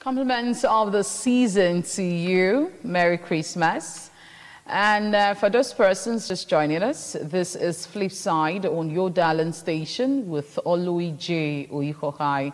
Compliments of the season to you. Merry Christmas. And for those persons just joining us, this is Flipside on your darling station with Oluije Oyihohai.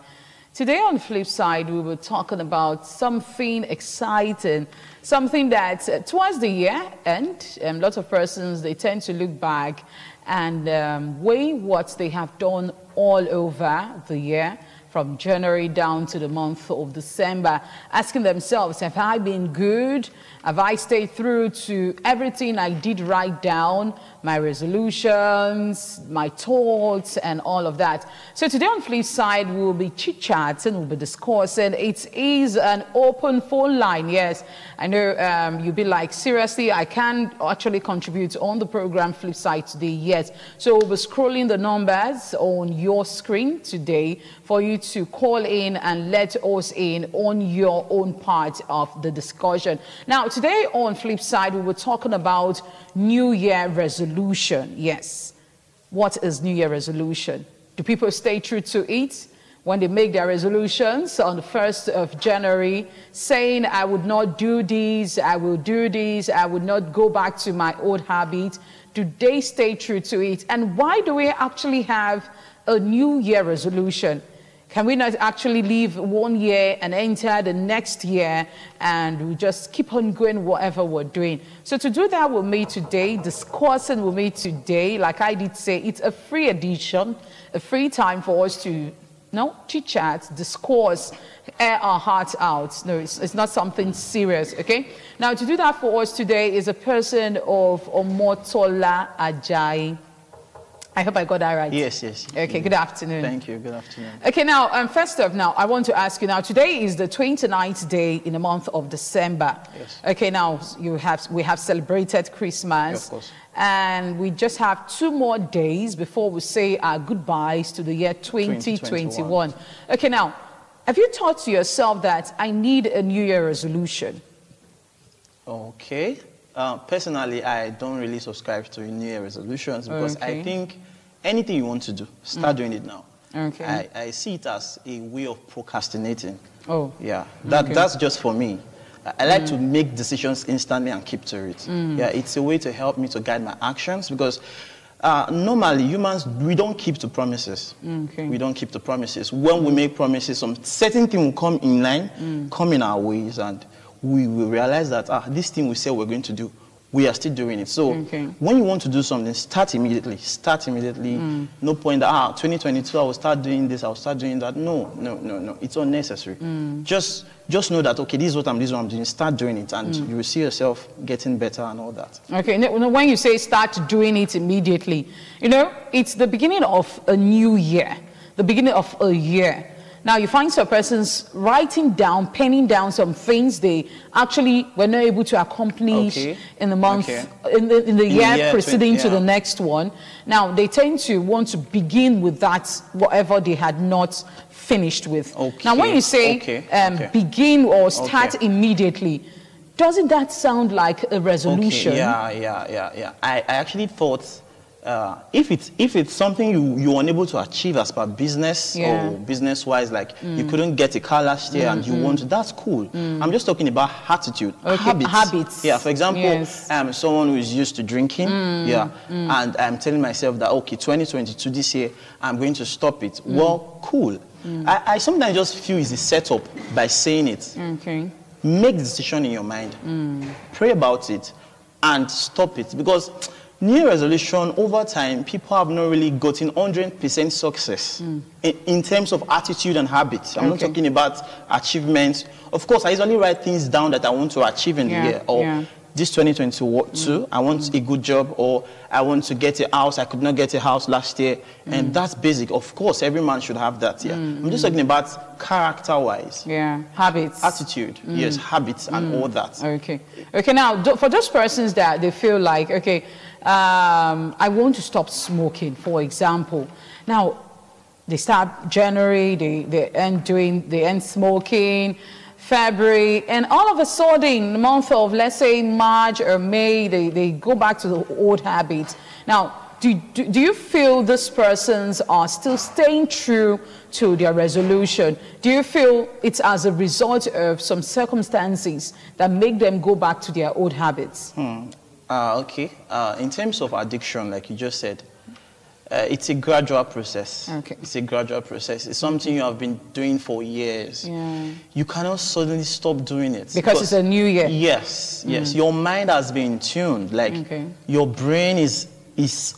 Today on Flipside, we were talking about something exciting, something that towards the year end, lots of persons, they tend to look back and weigh what they have done all over the year, from January down to the month of December, asking themselves, have I been good? Have I stayed through to everything I did write down, my resolutions, my thoughts, and all of that? So today on Flipside, we'll be chit-chatting, we'll be discussing. It is an open phone line, yes. I know you'll be like, seriously, I can't actually contribute on the program Flipside today yet. So we'll be scrolling the numbers on your screen today for you to call in and let us in on your own part of the discussion. Now, today on Flipside, we were talking about New Year resolution. Yes. What is New Year resolution? Do people stay true to it when they make their resolutions on the 1st of January, saying, I would not do this, I will do this, I would not go back to my old habit? Do they stay true to it? And why do we actually have a New Year resolution? Can we not actually leave 1 year and enter the next year and we just keep on going whatever we're doing? So to do that with me today, discussing with me today, like I did say, it's a free edition, a free time for us to chit-chat, discourse, air our hearts out. No, it's not something serious, okay? Now, to do that for us today is a person of Omotola Ajayi. I hope I got that right. Yes. Okay, good afternoon. Thank you, good afternoon. Okay, now, first off, now, I want to ask you, now, today is the 29th day in the month of December. Yes. Okay, now, we have celebrated Christmas. Of course. And we just have 2 more days before we say our goodbyes to the year 2021. Okay, now, have you thought to yourself that I need a New Year resolution? Okay. Personally, I don't really subscribe to New Year resolutions because I think anything you want to do, start doing it now. Okay. I see it as a way of procrastinating. Oh. Yeah, that's just for me. I like to make decisions instantly and keep to it. Yeah, it's a way to help me to guide my actions because normally humans, we don't keep to promises. We don't keep to promises. When we make promises, some certain thing will come in line, come in our ways, and we will realize that this thing we said we're going to do, we are still doing it. So when you want to do something, start immediately. Start immediately. No point that 2022 I will start doing this, I will start doing that. No. It's unnecessary. Just know that okay, this is what I'm doing. Start doing it, and you will see yourself getting better and all that. Okay. When you say start doing it immediately, it's the beginning of a new year, the beginning of a year. Now, you find some persons writing down, penning down some things they actually were not able to accomplish in the month, in the year preceding to the next one. Now, they tend to want to begin with that, whatever they had not finished with. Now, when you say begin or start immediately, doesn't that sound like a resolution? Yeah. I actually thought if it's something you're unable to achieve as per business or business-wise, like you couldn't get a car last year and you want to, that's cool. I'm just talking about attitude, habits. Yeah, for example, someone who is used to drinking, and I'm telling myself that, okay, 2022, this year, I'm going to stop it. Well, cool. I sometimes just feel it's a setup by saying it. Make the decision in your mind. Pray about it and stop it, because New Year resolution, over time, people have not really gotten 100% success in terms of attitude and habits. I'm not talking about achievements. Of course, I usually write things down that I want to achieve in the year. Or this 2022, I want a good job, or I want to get a house. I could not get a house last year. And that's basic. Of course, every man should have that. I'm just talking about character-wise. Habits. Attitude. Yes, habits and all that. Okay, now, for those persons that they feel like, I want to stop smoking, for example. Now, they start January, they end smoking, February, and all of a sudden, the month of, let's say, March or May, they go back to the old habits. Now, do you feel these persons are still staying true to their resolution? Do you feel it's as a result of some circumstances that make them go back to their old habits? Okay. In terms of addiction, like you just said, it's a gradual process. Okay. It's a gradual process. It's something you have been doing for years. Yeah. You cannot suddenly stop doing it. Because it's a new year. Yes, yes. Your mind has been tuned. Like your brain is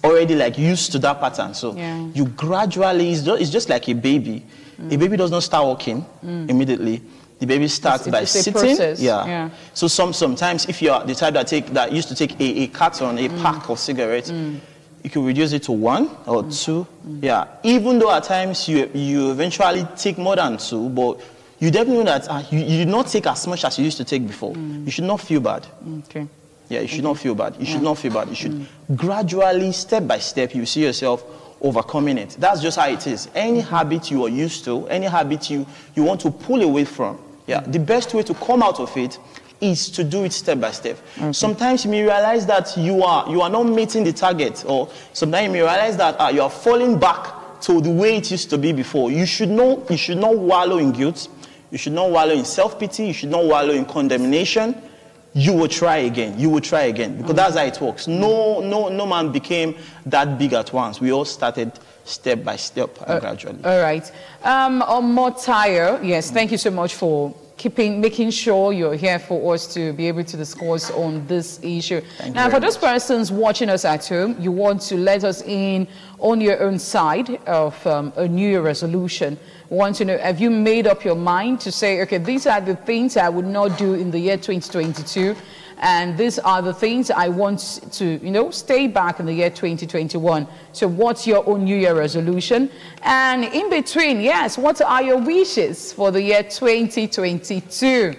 already like used to that pattern. So you gradually, it's just like a baby. A baby does not start walking immediately. The baby starts by sitting. Yeah. So sometimes if you are the type that used to take a carton, a pack of cigarettes, you can reduce it to 1 or 2. Yeah. Even though at times you eventually take more than 2, but you definitely know that you do not take as much as you used to take before. You should not feel bad. Okay. Yeah, you should not feel bad. You should not feel bad. You should gradually, step by step, you see yourself overcoming it. That's just how it is. Any habit you are used to, any habit you want to pull away from, the best way to come out of it is to do it step by step. Sometimes you may realize that you are not meeting the target, or sometimes you may realize that you are falling back to the way it used to be before. You should not wallow in guilt. You should not wallow in self-pity. You should not wallow in condemnation. You will try again. You will try again, because that's how it works. No man became that big at once. We all started step by step and gradually. All right. Omotayo, yes, thank you so much for making sure you're here for us to be able to discuss on this issue. Now, for those persons watching us at home, you want to let us in on your own side of a New Year resolution. We want to know, have you made up your mind to say, okay, these are the things I would not do in the year 2022, and these are the things I want to, stay back in the year 2021. So what's your own New Year resolution? And in between, yes, what are your wishes for the year 2022?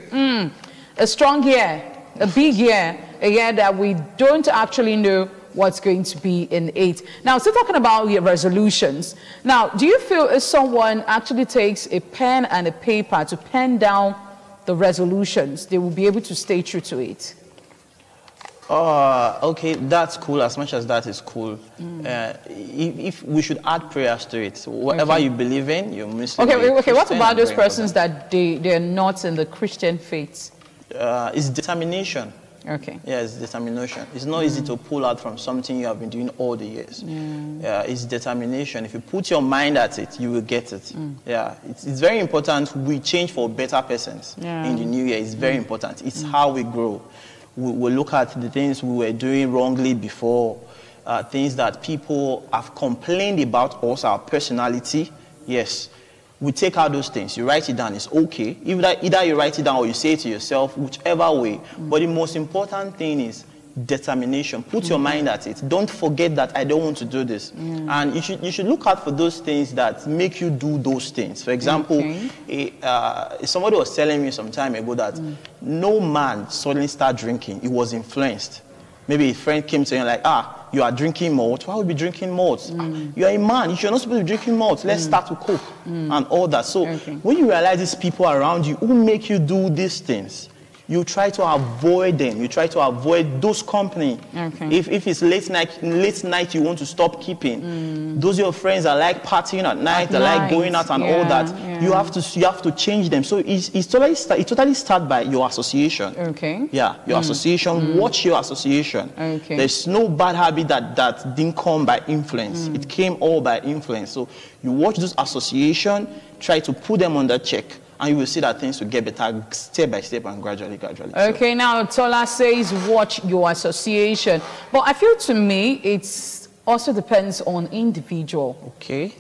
A strong year, a big year, a year that we don't actually know what's going to be in it. Now, still talking about your resolutions. Now, do you feel if someone actually takes a pen and a paper to pen down the resolutions, they will be able to stay true to it? Okay, that's cool. As much as that is cool, if we should add prayers to it, so whatever you believe in, you're Muslim. Okay. What about those persons that they're not in the Christian faith? It's determination. Okay. Yeah, it's determination. It's not easy to pull out from something you have been doing all the years. Yeah, it's determination. If you put your mind at it, you will get it. Yeah, it's very important we change for better persons in the new year. It's very important. It's how we grow. We look at the things we were doing wrongly before, things that people have complained about us, our personality. Yes, we take out those things. You write it down. It's okay. Either you write it down or you say it to yourself, whichever way. But the most important thing is determination. Put your mind at it. Don't forget that I don't want to do this. And you should look out for those things that make you do those things. For example, somebody was telling me some time ago that no man suddenly started drinking. He was influenced. Maybe a friend came to him like, you are drinking malt. Why would you be drinking malt? You are a man. You're not supposed to be drinking malt. Let's start to cook and all that. So when you realize these people around you who make you do these things, you try to avoid them. You try to avoid those company. If it's late night you want to stop keeping. Those your friends that like partying at night, that like going out and all that. You have to change them. So it totally start by your association. Yeah, your association. Watch your association. There's no bad habit that didn't come by influence. It came all by influence. So you watch those association, try to put them under check, and you will see that things will get better step by step and gradually. Okay, now Tola says watch your association. But I feel to me, it also depends on individual. Okay.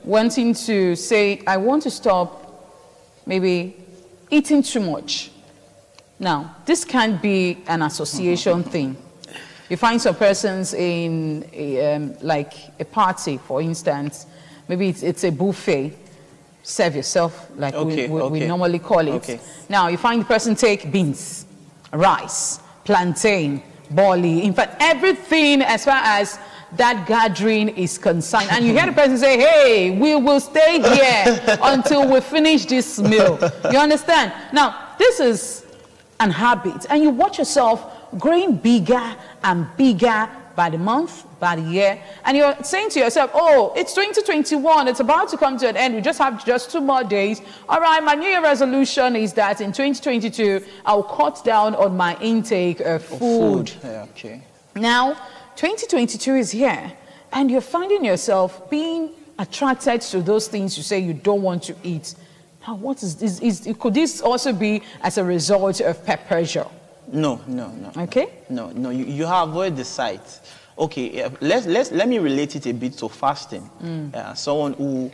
Wanting to say, I want to stop maybe eating too much. Now, this can be an association thing. You find some persons in like a party, for instance, maybe it's a buffet. Serve yourself, like we normally call it. Now, you find the person take beans, rice, plantain, barley, in fact, everything as far as that gathering is concerned. And you hear the person say, hey, we will stay here until we finish this meal. You understand? Now, this is an habit, and you watch yourself growing bigger and bigger by the month, by the year, and you're saying to yourself, oh, it's 2021, it's about to come to an end, we just have just 2 more days. All right, my New Year resolution is that in 2022, I'll cut down on my intake of food. Yeah, okay. Now, 2022 is here, and you're finding yourself being attracted to those things you say you don't want to eat. Now, what could this also be as a result of peer pressure? No. Okay. No. You have avoid the site. Okay. Let me relate it a bit to fasting. Someone who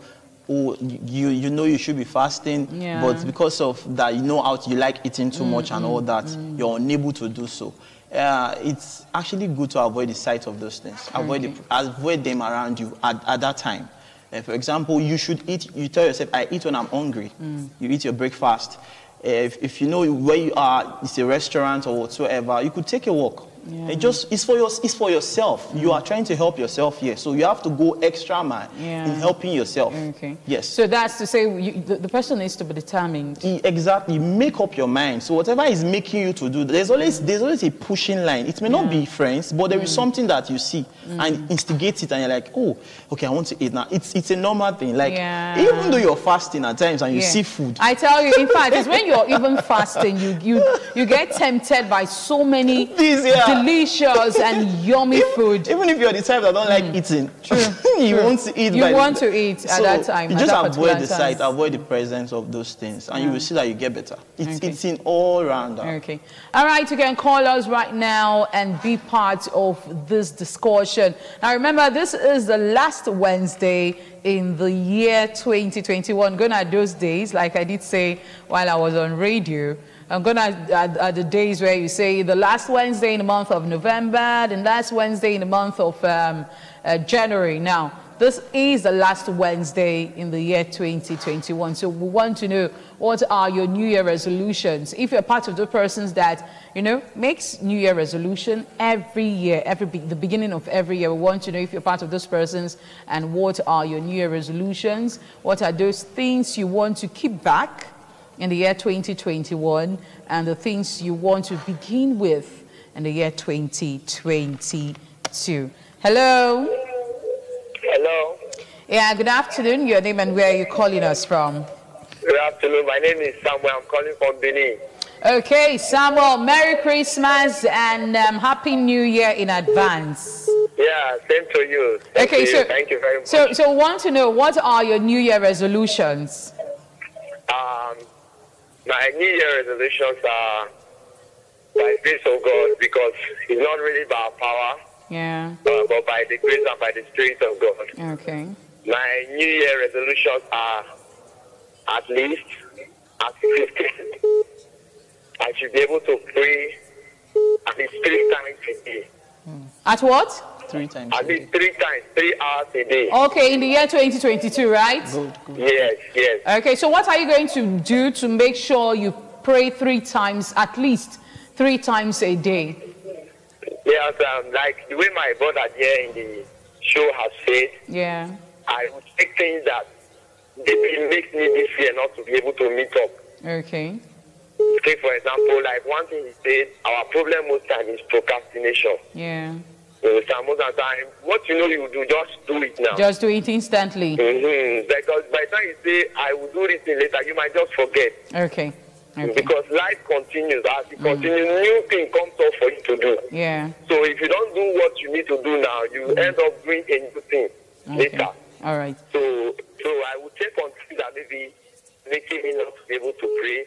you know you should be fasting, but because of that, you know you like eating too much and all that, you're unable to do so. It's actually good to avoid the sight of those things. Avoid them around you at that time. For example, you should eat. You tell yourself, "I eat when I'm hungry." You eat your breakfast. If you know where you are, it's a restaurant or whatsoever, you could take a walk. It's for yourself. You are trying to help yourself here, so you have to go extra mile in helping yourself. Okay. Yes. So that's to say the person needs to be determined. Exactly. Make up your mind. So whatever is making you to do, there's always a pushing line. It may not be friends, but there is something that you see and instigate it, and you're like, oh, okay, I want to eat now. It's a normal thing. Like even though you're fasting at times and you see food, I tell you, in fact, it's when you're even fasting, you get tempted by so many delicious and yummy food. Even if you're the type that don't like eating, you want to eat. You want to eat at that time. You just avoid the sight, avoid the presence of those things, and you will see that you get better. It's in all round. Okay. All right, you can call us right now and be part of this discussion. Now remember, this is the last Wednesday in the year 2021. Gonna at those days, like I did say while I was on radio, I'm gonna at the days where you say the last Wednesday in the month of November, the last Wednesday in the month of January. Now, this is the last Wednesday in the year 2021. So we want to know, what are your New Year resolutions? If you're part of the persons that, makes New Year resolution every year, the beginning of every year, we want to know if you're part of those persons and what are your New Year resolutions? What are those things you want to keep back in the year 2021 and the things you want to begin with in the year 2022. Hello. Hello. Yeah, good afternoon. Your name and where are you calling us from? Good afternoon. My name is Samuel. I'm calling from Benin. Okay, Samuel, Merry Christmas and Happy New Year in advance. Yeah, same to you. Thank you. Thank you very much. So want to know, what are your New Year resolutions? My New Year resolutions are by the grace of God, because it's not really by our power, but by the grace and by the Spirit of God. Okay. My New Year resolutions are at least at 15. I should be able to pray at least 3 times a day. At what? 3 times. At least 3 times, 3 hours a day. Okay, in the year 2022, right? Good. Yes. Okay, so what are you going to do to make sure you pray 3 times, at least 3 times a day? Yes, like the way my brother here in the show has said, I would take things that maybe makes me this year not to be able to meet up. Okay. Take, for example, like one thing he said, our problem most time is procrastination. Yeah. You understand? Most of the time, what you know you do, just do it now. Just do it instantly. Because by the time you say, I will do this thing later, you might just forget. Okay. Because life continues. As it continues, new thing comes up for you to do. Yeah. So if you don't do what you need to do now, you end up doing a new thing later. All right. So I would take on things that maybe making me not to be able to pray,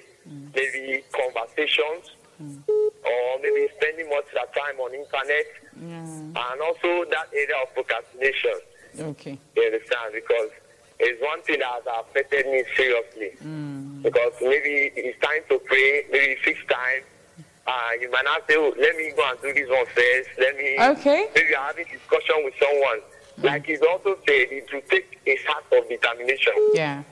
maybe conversations, or maybe spending much of time on internet, and also that area of procrastination. Okay. You understand? Because it's one thing that has affected me seriously. Because maybe it's time to pray, maybe fix time. You might not say, oh, let me go and do this one first. Maybe you're having discussion with someone. Like he's also said, it will take a sort of determination. Yeah.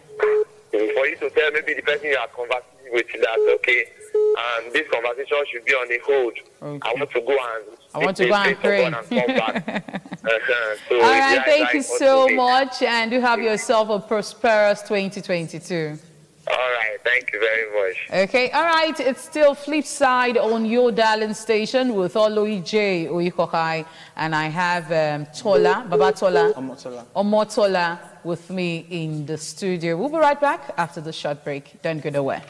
For you to tell maybe the person you are conversing with that, okay, this conversation should be on a hold. Okay. I want to go and pray. And come back. All right, thank you so much, and do have yourself a prosperous 2022. All right, thank you very much. Okay, all right. It's still Flip Side on your darling station with Oloi J. Oyikokai, and I have Baba Tola, Omotola with me in the studio. We'll be right back after the short break. Don't go away.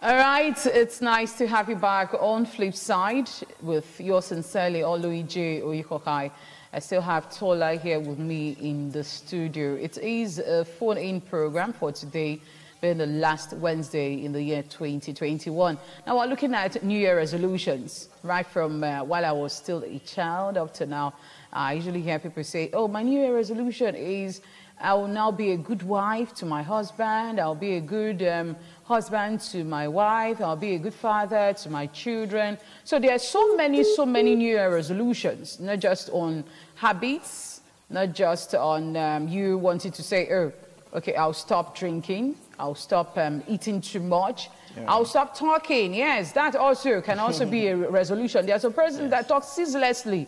All right, it's nice to have you back on Flip Side with yours sincerely, Oloi J. Oyikokai. I still have Tola here with me in the studio. It is a phone-in program for today, being the last Wednesday in the year 2021. Now, we're looking at New Year resolutions, right from while I was still a child up to now. I usually hear people say, oh, my New Year resolution is I will now be a good wife to my husband. I'll be a good husband to my wife. I'll be a good father to my children. So there are so many New Year resolutions, not just on habits, not just on you wanting to say, oh, okay, I'll stop drinking. I'll stop eating too much. Yeah. I'll stop talking. Yes, that also can also be a resolution. There's a person that talks ceaselessly.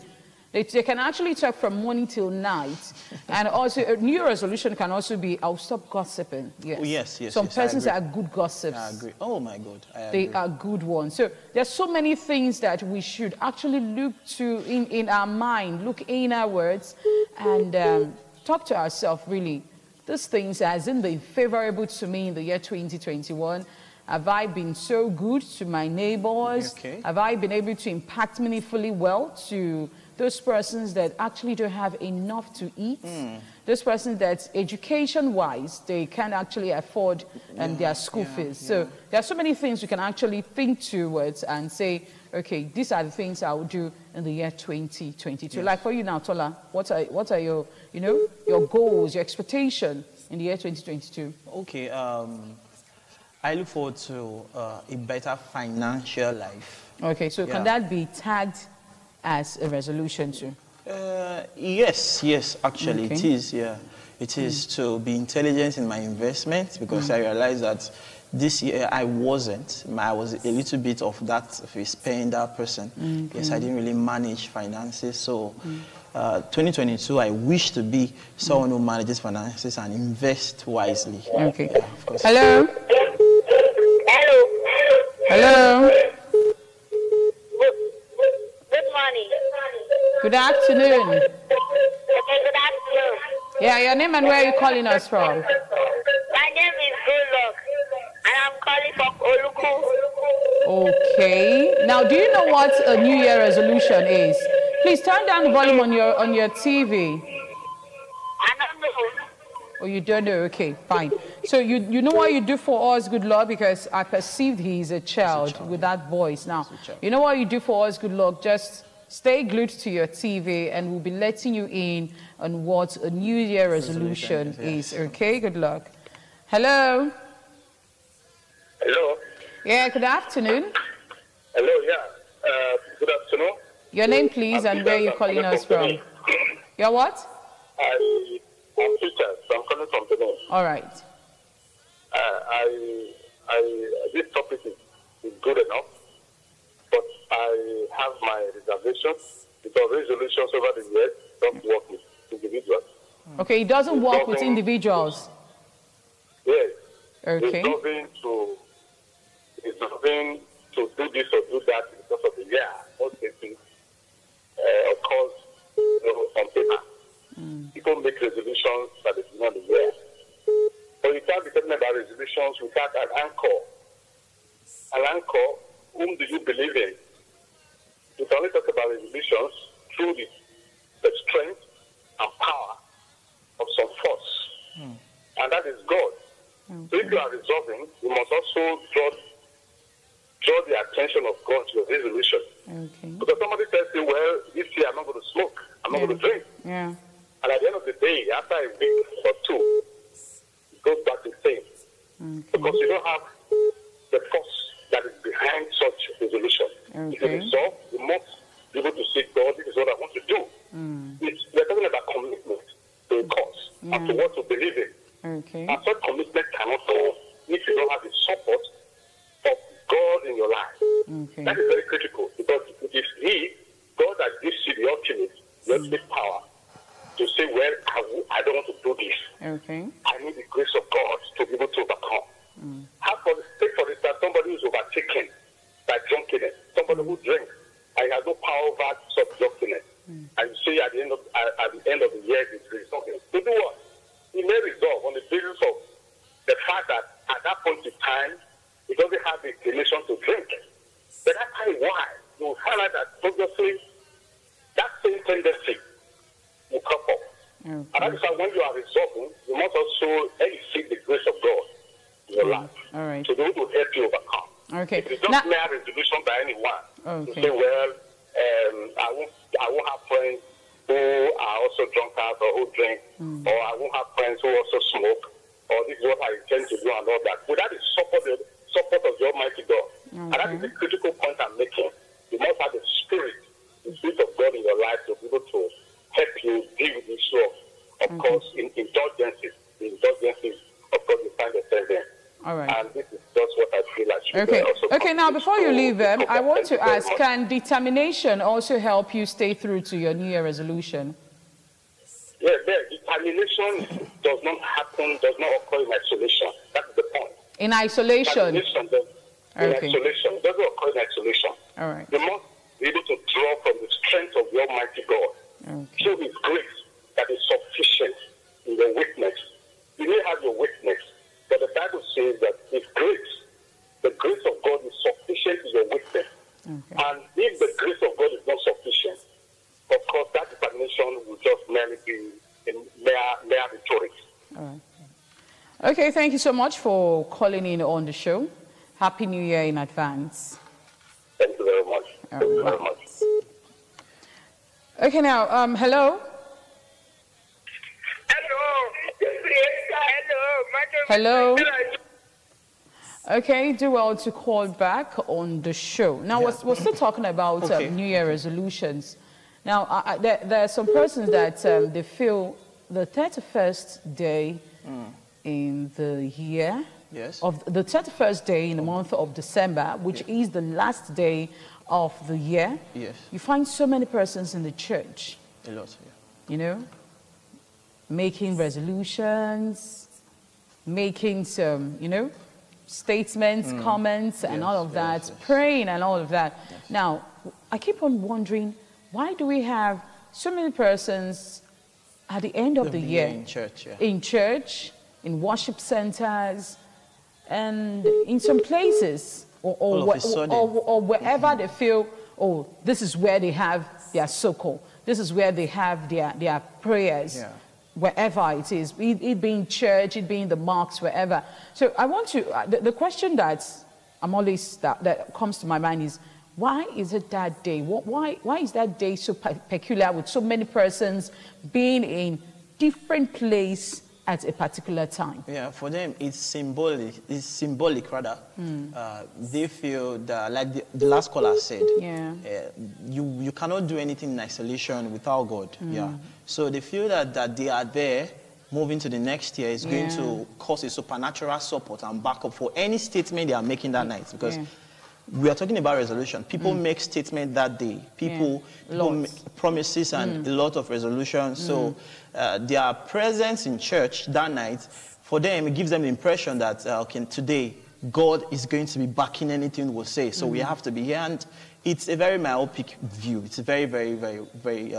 They can actually talk from morning till night. And also, a new resolution can also be, I'll stop gossiping. Yes. Oh, yes. Some persons are good gossips. I agree. Oh, my God. They are good ones. So there's so many things that we should actually look to in our mind, look in our words, and talk to ourselves, really. These things hasn't been favorable to me in the year 2021. Have I been so good to my neighbors? Okay. Have I been able to impact meaningfully well to those persons that actually don't have enough to eat? Those persons that education-wise, they can't actually afford their school fees. So there are so many things you can actually think towards and say, okay, these are the things I will do in the year 2022. Yes. Like for you now, Tola, what are your, your goals, your expectation in the year 2022? Okay, I look forward to a better financial life. Okay, so can that be tagged as a resolution too? Yes, actually it is, It is to be intelligent in my investment, because I realized that this year I wasn't. I was a little bit of a spender person. Yes, I didn't really manage finances. So 2022, I wish to be someone who manages finances and invest wisely. Okay. Yeah, of course. Hello? Hello? Good morning. Good afternoon. Okay, good afternoon. Yeah, your name and where are you calling us from? My name is Goodluck, and I'm calling from Oluku. Okay. Now, do you know what a New Year resolution is? Please turn down the volume on your TV. I don't know. Oh, you don't know? Okay, fine. So you know what you do for us, good Lord, because I perceived he's a child with that voice. Now, you know what you do for us, good Lord? Just stay glued to your TV and we'll be letting you in on what a New Year resolution is. Okay, good luck. Hello? Hello? Yeah, good afternoon. Hello, yeah. Good afternoon. Your name, please, and where you're calling us from. Your what? I'm Peter, so I'm calling from Benin. All right. This topic is good enough, but I have my reservations because resolutions over the years don't work with individuals. Okay, it doesn't work with individuals. Yes. Okay. It's nothing to do this or do that because of the year. Most cases, of course, on paper. People make resolutions at the beginning of the year. But you can't be talking about resolutions without an anchor. An anchor, whom do you believe in? You can only talk about resolutions through the strength and power of some force. And that is God. So if you are resolving, you must also draw the attention of God to your resolution. Because somebody tells you, well, this year I'm not going to smoke, I'm not going to drink. Yeah. And at the end of the day, after a week or two, it goes back to the same. Because you don't have the force that is behind such resolution. If you resolve, you must be able to say, God, this is what I want to do. We're talking about commitment to a cause and to what to believe in. And such commitment cannot come if you don't have the support of God in your life. That is very critical, because it is God that gives you the ultimate power to say, well, I don't want to do this. Okay. I need the grace of God to be able to overcome. Take for instance, somebody who's overtaken by drunkenness, somebody who drinks and has no power over such drunkenness. And you say at the end of the year, it's resolving. To do what? He may resolve on the basis of the fact that at that point in time, he doesn't have the inclination to drink. But that's how why you will find out that obviously that same tendency will come up. Okay. And that is why when you are resolving, you must also seek the grace of God in your life. All right. To be able to help you overcome. Okay. If it's just mere resolution by anyone, okay. to say, well, I won't have friends who are also drunkards or who drink, or I won't have friends who also smoke, or this is what I intend to do and all that. Without the support of the Almighty God. Okay. And that is the critical point I'm making. You must have the Spirit of God in your life to be able to help you deal with this issue of course, in indulgences. The indulgences, of course, you find yourself there. All right. And this is just what I feel like should also Okay, now before you leave, I want to ask, much. can determination also help you stay through to your New Year resolution? Yes, determination does not occur in isolation. That's the point. In isolation? In isolation. It doesn't occur in isolation. All right. You must be able to draw from the strength of the Almighty God. Okay. Show His grace that is sufficient in your weakness. You may have your weakness, but the Bible says that His grace, the grace of God is sufficient in your weakness. Okay. And if the grace of God is not sufficient, of course, that determination will just merely be mere rhetoric. All right. Okay, thank you so much for calling in on the show. Happy New Year in advance. Thank you very much. Thank you very much. Okay, now, hello? Hello? Okay, do well to call back on the show. Now, we're still talking about New Year resolutions. Now, there are some persons that they feel the 31st day in the year, of the 31st day in the month of December, which is the last day of the year, you find so many persons in the church, A lot, you know, making resolutions, making some, you know, statements, comments, and all of that, praying and all of that. Now, I keep on wondering, why do we have so many persons at the end of the year in church, in worship centers, and in some places, or wherever they feel, oh, this is where they have their circle, this is where they have their prayers, wherever it is, it being church, it being the mosques, wherever. So I want to, the question that that comes to my mind is, why is it that day? Why is that day so peculiar, with so many persons being in different place at a particular time? Yeah, for them it's symbolic. It's symbolic rather. They feel that, like the last caller said, you cannot do anything in isolation without God. So they feel that they are there. Moving to the next year is going to cause a supernatural support and backup for any statement they are making that night, because we are talking about resolution. People make statements that day. People make promises and a lot of resolutions. So their presence in church that night, for them, it gives them the impression that, okay, today, God is going to be backing anything we'll say. So we have to be here. And it's a very myopic view. It's a very, very, very, very...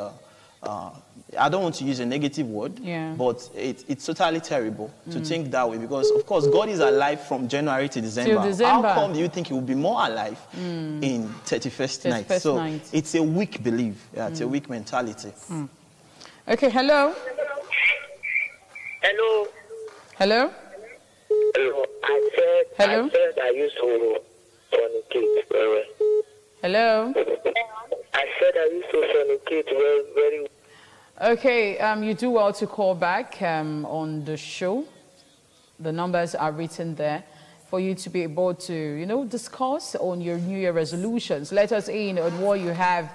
I don't want to use a negative word, but it's totally terrible to think that way, because, of course, God is alive from January to December. How come do you think he will be more alive in 31st night? So it's a weak belief. It's a weak mentality. Okay, hello? Hello? Hello? Hello? I said I used to fornicate. Hello? I said I used to fornicate very. Okay, you do well to call back on the show. The numbers are written there for you to be able to, you know, discuss on your New Year resolutions. Let us in on what you have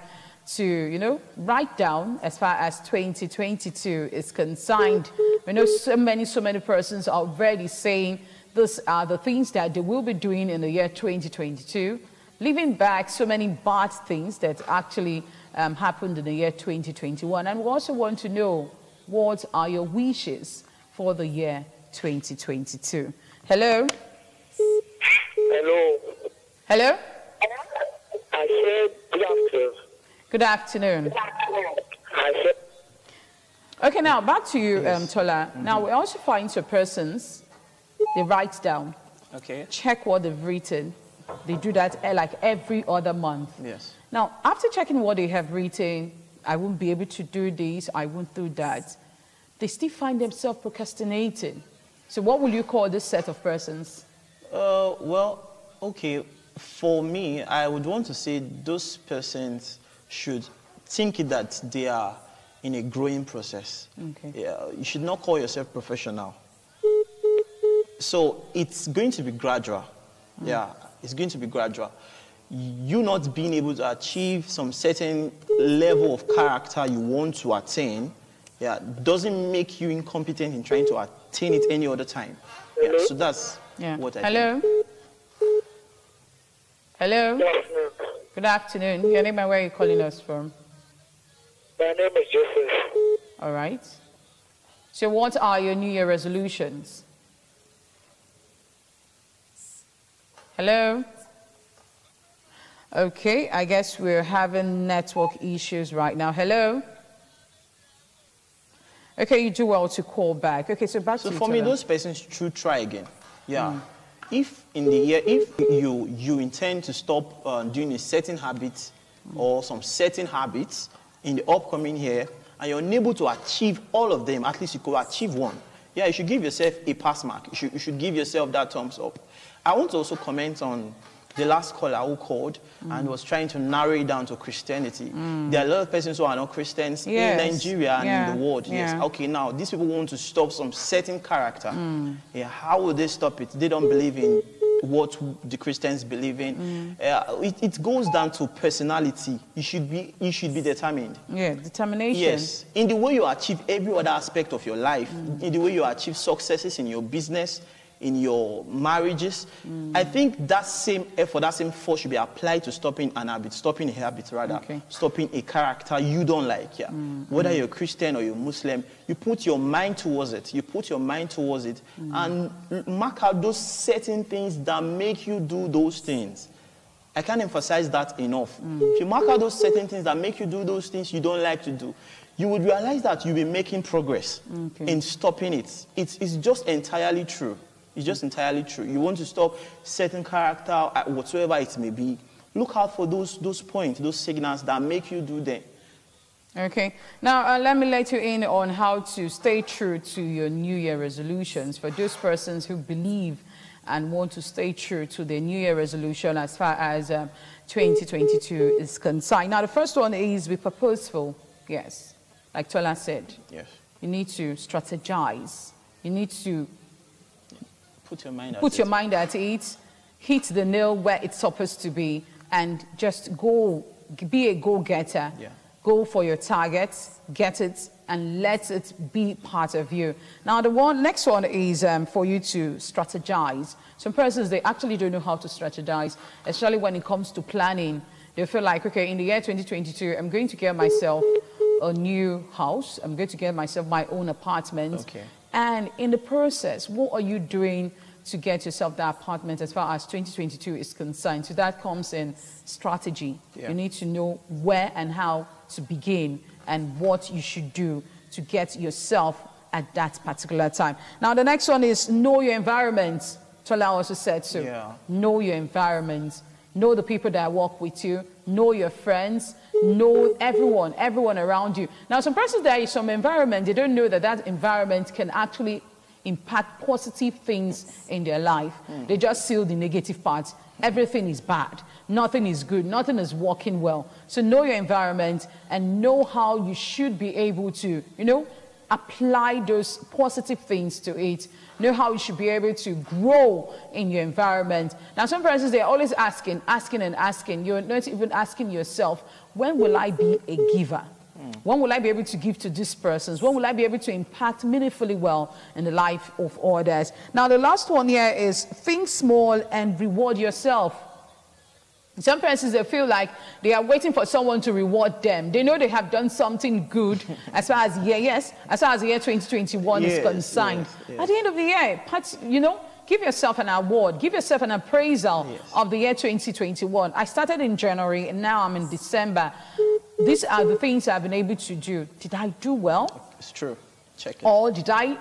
to, you know, write down as far as 2022 is concerned. We know so many persons are already saying these are the things that they will be doing in the year 2022, leaving back so many bad things that actually happened in the year 2021. And we also want to know What are your wishes for the year 2022? Hello? Hello. Hello? I said good afternoon. Good afternoon. I said, Okay, now back to you, Tola. Now we also find some persons, they write down, Okay. check what they've written. They do that like every other month. Yes. Now, after checking what they have written, I won't be able to do this, I won't do that. They still find themselves procrastinating. So what will you call this set of persons? Well, okay. For me, I would want to say those persons should think that they are in a growing process. Okay. Yeah, you should not call yourself professional. So it's going to be gradual. Yeah, it's going to be gradual. You not being able to achieve some certain level of character you want to attain, yeah, doesn't make you incompetent in trying to attain it any other time. Yeah, so that's what I think. Hello? good afternoon. Good afternoon. Your name and where are you calling us from? My name is Joseph. All right. So what are your New Year resolutions? Hello? Okay, I guess we're having network issues right now. Hello? Okay, you do well to call back. Okay, so back to So you, for me, Tola. those persons should try again. Yeah. If in the year, if you intend to stop doing a certain habit or some certain habits in the upcoming year, and you're unable to achieve all of them, at least you could achieve one. Yeah, you should give yourself a pass mark. You should give yourself that thumbs up. I want to also comment on the last caller who called and was trying to narrow it down to Christianity. There are a lot of persons who are not Christians in Nigeria and in the world. Yes. Okay, now these people want to stop some certain character. Yeah, how will they stop it? They don't believe in what the Christians believe in. It goes down to personality. You should be determined. Yeah, determination. Yes, in the way you achieve every other aspect of your life, in the way you achieve successes in your business, in your marriages, I think that same effort, that same force should be applied to stopping a habit rather, stopping a character you don't like. Yeah, whether you're a Christian or you're Muslim, you put your mind towards it. And mark out those certain things that make you do those things. I can't emphasize that enough. If you mark out those certain things that make you do those things you don't like to do, you would realize that you'll be making progress in stopping it. It's just entirely true. It's just entirely true. You want to stop certain character, whatsoever it may be, look out for those points, those signals that make you do them. Okay. Now, let me let you in on how to stay true to your New Year resolutions for those persons who believe and want to stay true to their New Year resolution as far as 2022 is concerned. Now, the first one is be purposeful. Yes. Like Tola said. Yes. You need to strategize. You need to put your mind at it, hit the nail where it's supposed to be, and just go, be a go-getter. Yeah. Go for your targets, get it, and let it be part of you. Now, next one is for you to strategize. Some persons, they actually don't know how to strategize, especially when it comes to planning. They feel like, okay, in the year 2022, I'm going to get myself a new house. I'm going to get myself my own apartment. Okay. And in the process, what are you doing to get yourself that apartment as far as 2022 is concerned? So that comes in strategy. Yeah. You need to know where and how to begin and what you should do to get yourself at that particular time. Now, the next one is know your environment. Tola also said so. Yeah. Know your environment. Know the people that work with you. Know your friends. Know everyone around you. Now, some persons, there is some environment, they don't know that that environment can actually impact positive things in their life. They just see the negative parts. Everything is bad. Nothing is good. Nothing is working well. So know your environment and know how you should be able to, apply those positive things to it. Know how you should be able to grow in your environment. Now, some persons, they're always asking. You're not even asking yourself, when will I be a giver? When will I be able to give to these persons? When will I be able to impact meaningfully well in the life of others? Now, the last one here is think small and reward yourself. Some persons, they feel like they are waiting for someone to reward them. They know they have done something good as far as the year 2021 is concerned. At the end of the year, give yourself an award, give yourself an appraisal of the year 2021. I started in January and now I'm in December. These are the things I've been able to do. Did I do well? It's true. Check it. Or did I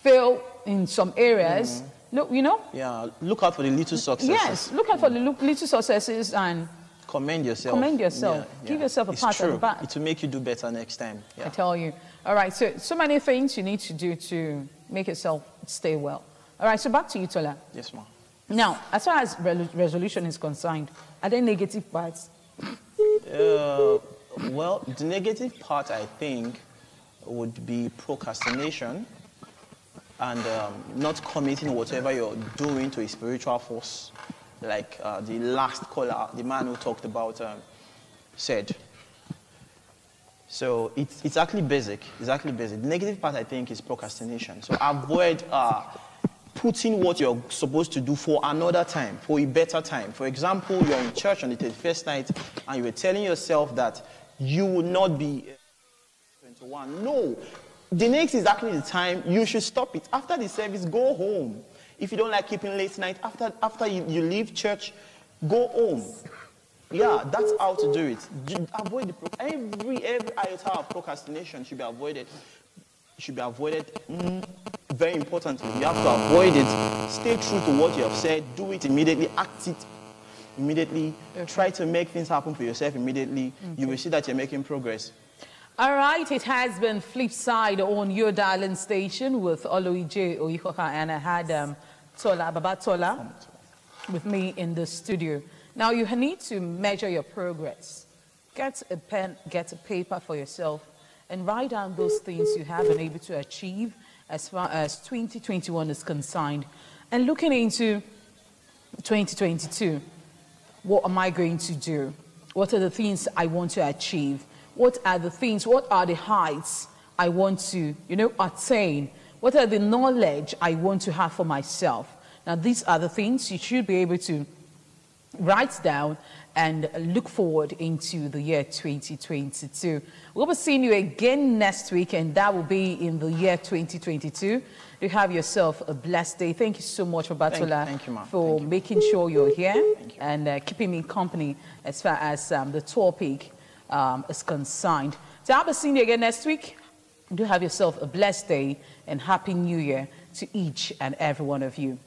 fail in some areas? No, Yeah, look out for the little successes. Yes, look out for the little successes and commend yourself. Commend yourself. Give yourself a pat on the back. It will make you do better next time. I tell you. All right, so many things you need to do to make yourself stay well. All right, so back to you, Tola. Yes, ma'am. Now, as far as resolution is concerned, are there negative parts? Well, the negative part, I think, would be procrastination and not committing whatever you're doing to a spiritual force, like the last caller, the man who talked about, said. So it's actually basic. It's actually basic. The negative part, I think, is procrastination. So avoid putting what you're supposed to do for another time, for a better time. For example, you're in church on the 31st night and you were telling yourself that you will not be 21. No. The next is actually the time you should stop it. After the service, go home. If you don't like keeping late night, after you leave church, go home. Yeah, that's how to do it. Avoid every iota of procrastination should be avoided. Very importantly, you have to avoid it. Stay true to what you have said. Do it immediately. Act it immediately. Okay. Try to make things happen for yourself immediately. Okay. You will see that you're making progress. All right, it has been Flipside on your darling station with Oloije Oikoka, and I had Baba Tola with me in the studio. Now you need to measure your progress. Get a pen, get a paper for yourself, and write down those things you have been able to achieve as far as 2021 is concerned. And looking into 2022, what am I going to do? What are the things I want to achieve? What are the heights I want to, attain? What are the knowledge I want to have for myself? Now, these are the things you should be able to write down and look forward into the year 2022. We'll be seeing you again next week, and that will be in the year 2022. You have yourself a blessed day. Thank you so much, Babatola, for making sure you're here and keeping me company as far as the topic is concerned. So I'll be seeing you again next week. Do have yourself a blessed day and Happy New Year to each and every one of you.